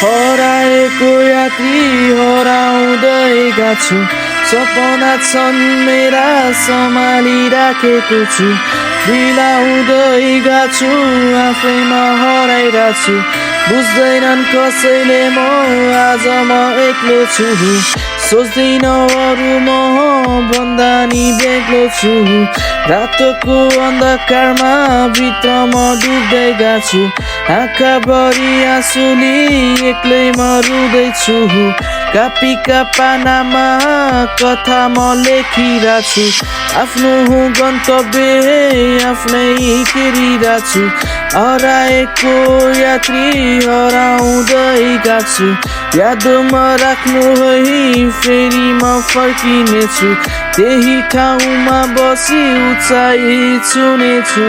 हराएको यात्री हराउँदै छु सपना छन् मेरा सम्हालिराखेको छु बिलाउँदै छु आफैमा हराइरहेको छु बुझ्दैनन् कसैले म आज म एक्लो छु सोच्दिन अरू म भन्दा नि बेग्लो छु रातको अन्धकारमा भित्र म डुब्दै छु आँखाभरि आँसुली एक्लै म रुँदैछु कापीका पानामा कथा म लेखिरहेछु आफ्नो गन्तव्य आफ्नै हेरिरहेछु हराएको यात्री हराउँदै छु यादमा राख्नु है फेरि म फर्किनेछु त्यही ठाउँमा बसी उचाइ छुनेछु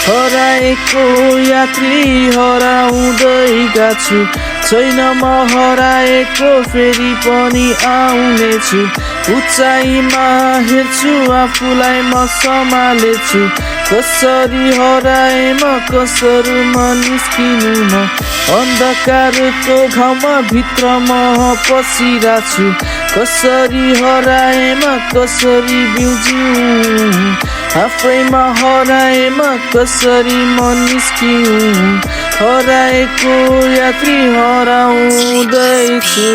हराएको यात्री हराउँदै छु छैन म हराएको फेरि पनि आउनेछु उचाइमा हेर्छु आफूलाई म सम्हालेछु कसरी हराए म कसरी म निस्किनु म अन्धकारको घाउमा भित्र म पसिरहेछु कसरी हराए म कसरी बिउजिउ आफैमा हराए म कसरी म निस्किनु हराएको यात्री हराउँदैछु